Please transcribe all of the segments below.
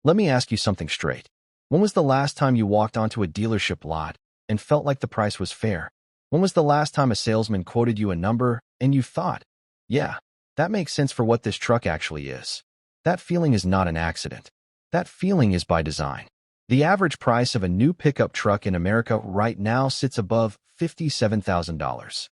Let me ask you something straight. When was the last time you walked onto a dealership lot and felt like the price was fair? When was the last time a salesman quoted you a number and you thought, yeah, that makes sense for what this truck actually is? That feeling is not an accident. That feeling is by design. The average price of a new pickup truck in America right now sits above $57,000.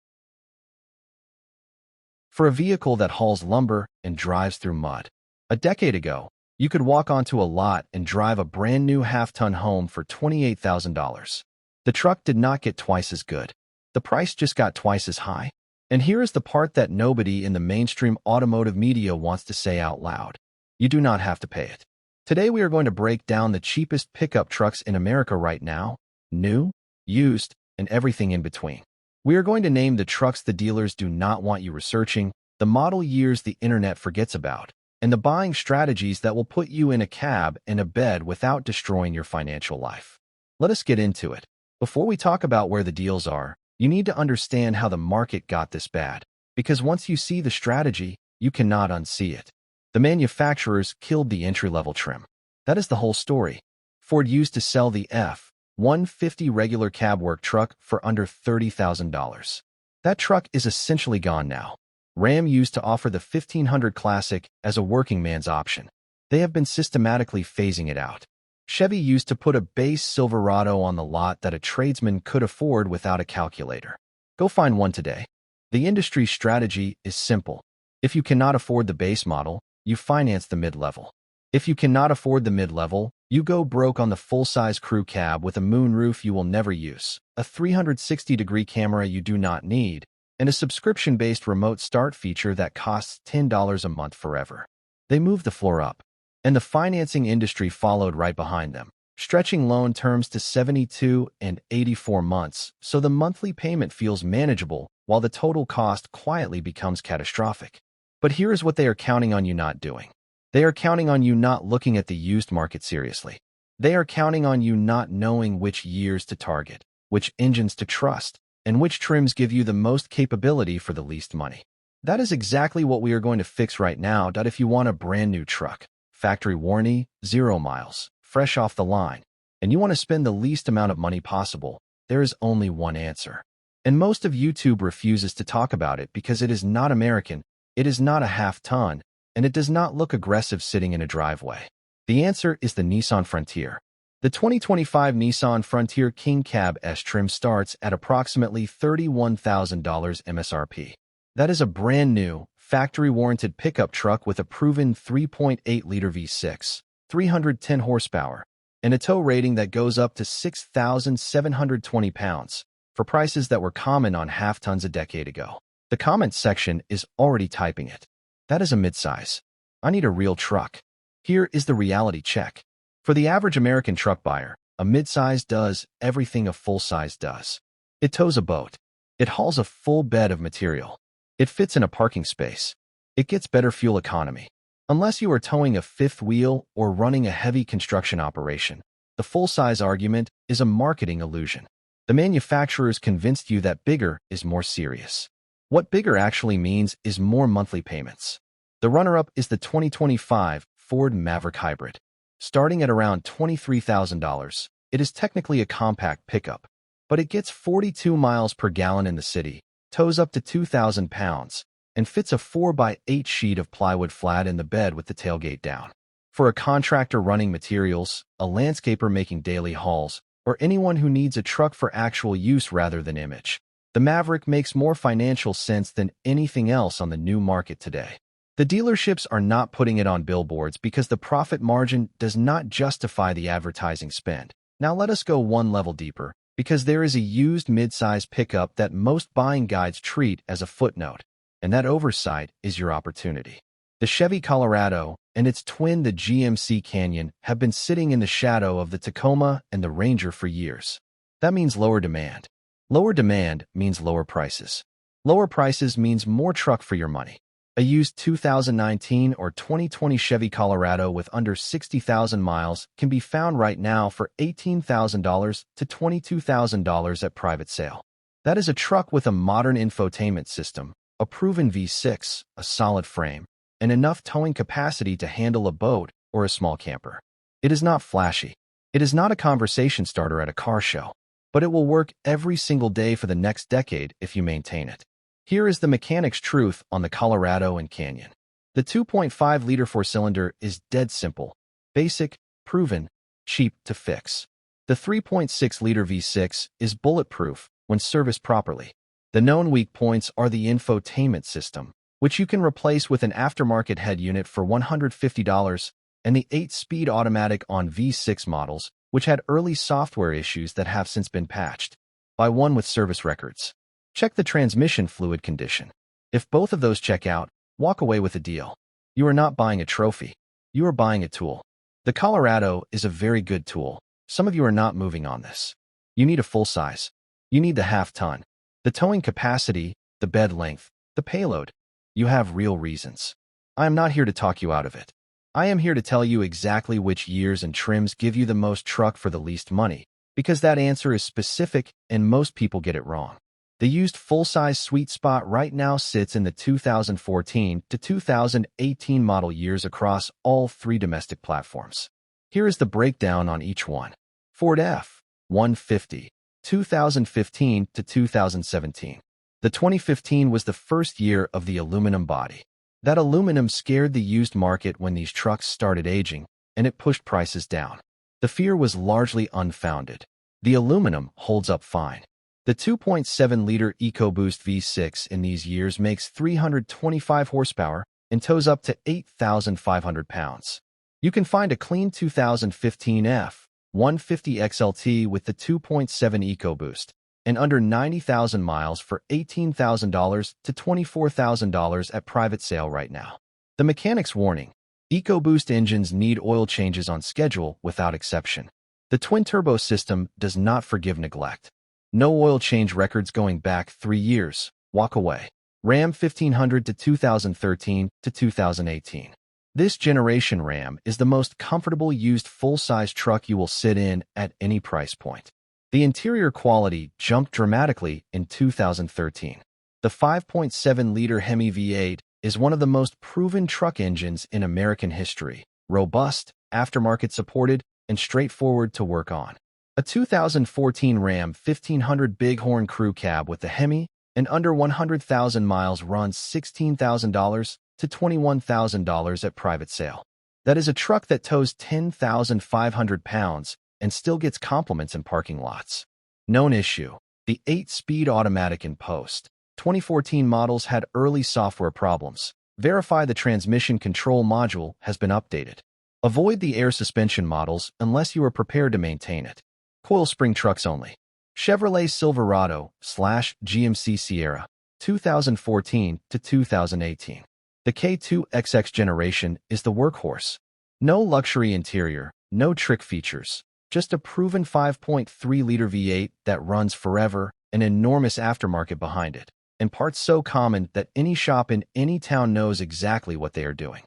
For a vehicle that hauls lumber and drives through mud. A decade ago, you could walk onto a lot and drive a brand new half-ton home for $28,000. The truck did not get twice as good. The price just got twice as high. And here is the part that nobody in the mainstream automotive media wants to say out loud. You do not have to pay it. Today we are going to break down the cheapest pickup trucks in America right now, new, used, and everything in between. We are going to name the trucks the dealers do not want you researching, the model years the internet forgets about, and the buying strategies that will put you in a cab and a bed without destroying your financial life. Let us get into it. Before we talk about where the deals are, you need to understand how the market got this bad, because once you see the strategy, you cannot unsee it. The manufacturers killed the entry-level trim. That is the whole story. Ford used to sell the F-150 regular cab work truck for under $30,000. That truck is essentially gone now. Ram used to offer the 1500 Classic as a working man's option. They have been systematically phasing it out. Chevy used to put a base Silverado on the lot that a tradesman could afford without a calculator. Go find one today. The industry's strategy is simple. If you cannot afford the base model, you finance the mid-level. If you cannot afford the mid-level, you go broke on the full-size crew cab with a moonroof you will never use, a 360-degree camera you do not need, and a subscription-based remote start feature that costs $10 a month forever. They moved the floor up, and the financing industry followed right behind them, stretching loan terms to 72 and 84 months so the monthly payment feels manageable while the total cost quietly becomes catastrophic. But here is what they are counting on you not doing. They are counting on you not looking at the used market seriously. They are counting on you not knowing which years to target, which engines to trust, and which trims give you the most capability for the least money. That is exactly what we are going to fix right now. If you want a brand new truck, factory warranty, 0 miles, fresh off the line, and you want to spend the least amount of money possible, there is only one answer. And most of YouTube refuses to talk about it because it is not American, it is not a half-ton, and it does not look aggressive sitting in a driveway. The answer is the Nissan Frontier. The 2025 Nissan Frontier King Cab S trim starts at approximately $31,000 MSRP. That is a brand new, factory-warranted pickup truck with a proven 3.8-liter V6, 310 horsepower, and a tow rating that goes up to 6,720 pounds, for prices that were common on half-tons a decade ago. The comments section is already typing it. That is a midsize. I need a real truck. Here is the reality check. For the average American truck buyer, a midsize does everything a full-size does. It tows a boat. It hauls a full bed of material. It fits in a parking space. It gets better fuel economy. Unless you are towing a fifth wheel or running a heavy construction operation, the full-size argument is a marketing illusion. The manufacturers convinced you that bigger is more serious. What bigger actually means is more monthly payments. The runner-up is the 2025 Ford Maverick Hybrid. Starting at around $23,000, it is technically a compact pickup, but it gets 42 miles per gallon in the city, tows up to 2,000 pounds, and fits a 4x8 sheet of plywood flat in the bed with the tailgate down. For a contractor running materials, a landscaper making daily hauls, or anyone who needs a truck for actual use rather than image, the Maverick makes more financial sense than anything else on the new market today. The dealerships are not putting it on billboards because the profit margin does not justify the advertising spend. Now let us go one level deeper, because there is a used midsize pickup that most buying guides treat as a footnote, and that oversight is your opportunity. The Chevy Colorado and its twin, the GMC Canyon, have been sitting in the shadow of the Tacoma and the Ranger for years. That means lower demand. Lower demand means lower prices. Lower prices means more truck for your money. A used 2019 or 2020 Chevy Colorado with under 60,000 miles can be found right now for $18,000 to $22,000 at private sale. That is a truck with a modern infotainment system, a proven V6, a solid frame, and enough towing capacity to handle a boat or a small camper. It is not flashy. It is not a conversation starter at a car show, but it will work every single day for the next decade if you maintain it. Here is the mechanic's truth on the Colorado and Canyon. The 2.5-liter four-cylinder is dead simple, basic, proven, cheap to fix. The 3.6-liter V6 is bulletproof when serviced properly. The known weak points are the infotainment system, which you can replace with an aftermarket head unit for $150, and the 8-speed automatic on V6 models, which had early software issues that have since been patched. Buy one with service records. Check the transmission fluid condition. If both of those check out, walk away with a deal. You are not buying a trophy. You are buying a tool. The Colorado is a very good tool. Some of you are not moving on this. You need a full size. You need the half-ton. The towing capacity, the bed length, the payload. You have real reasons. I am not here to talk you out of it. I am here to tell you exactly which years and trims give you the most truck for the least money, because that answer is specific and most people get it wrong. The used full-size sweet spot right now sits in the 2014 to 2018 model years across all three domestic platforms. Here is the breakdown on each one. Ford F-150, 2015 to 2017. The 2015 was the first year of the aluminum body. That aluminum scared the used market when these trucks started aging, and it pushed prices down. The fear was largely unfounded. The aluminum holds up fine. The 2.7-liter EcoBoost V6 in these years makes 325 horsepower and tows up to 8,500 pounds. You can find a clean 2015 F-150 XLT with the 2.7 EcoBoost and under 90,000 miles for $18,000 to $24,000 at private sale right now. The mechanic's warning: EcoBoost engines need oil changes on schedule without exception. The twin-turbo system does not forgive neglect. No oil change records going back 3 years. Walk away. Ram 1500 to 2013 to 2018. This generation Ram is the most comfortable used full-size truck you will sit in at any price point. The interior quality jumped dramatically in 2013. The 5.7-liter Hemi V8 is one of the most proven truck engines in American history. Robust, aftermarket supported, and straightforward to work on. A 2014 Ram 1500 Bighorn Crew Cab with the Hemi and under 100,000 miles runs $16,000 to $21,000 at private sale. That is a truck that tows 10,500 pounds and still gets compliments in parking lots. Known issue: the 8-speed automatic in post. 2014 models had early software problems. Verify the transmission control module has been updated. Avoid the air suspension models unless you are prepared to maintain it. Coil spring trucks only. Chevrolet Silverado/GMC Sierra, 2014 to 2018. The K2XX generation is the workhorse. No luxury interior, no trick features, just a proven 5.3-liter V8 that runs forever, an enormous aftermarket behind it, and parts so common that any shop in any town knows exactly what they are doing.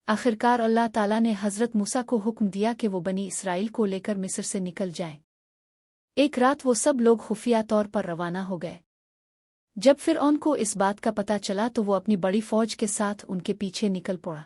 आखिरकार अल्लाह ताला ने हज़रत मूसा को हुक्म दिया कि वो बनी इसराइल को लेकर मिस्र से निकल जाएं। एक रात वो सब लोग खुफिया तौर पर रवाना हो गए। जब फ़िरऔन को इस बात का पता चला तो वो अपनी बड़ी फ़ौज के साथ उनके पीछे निकल पड़ा।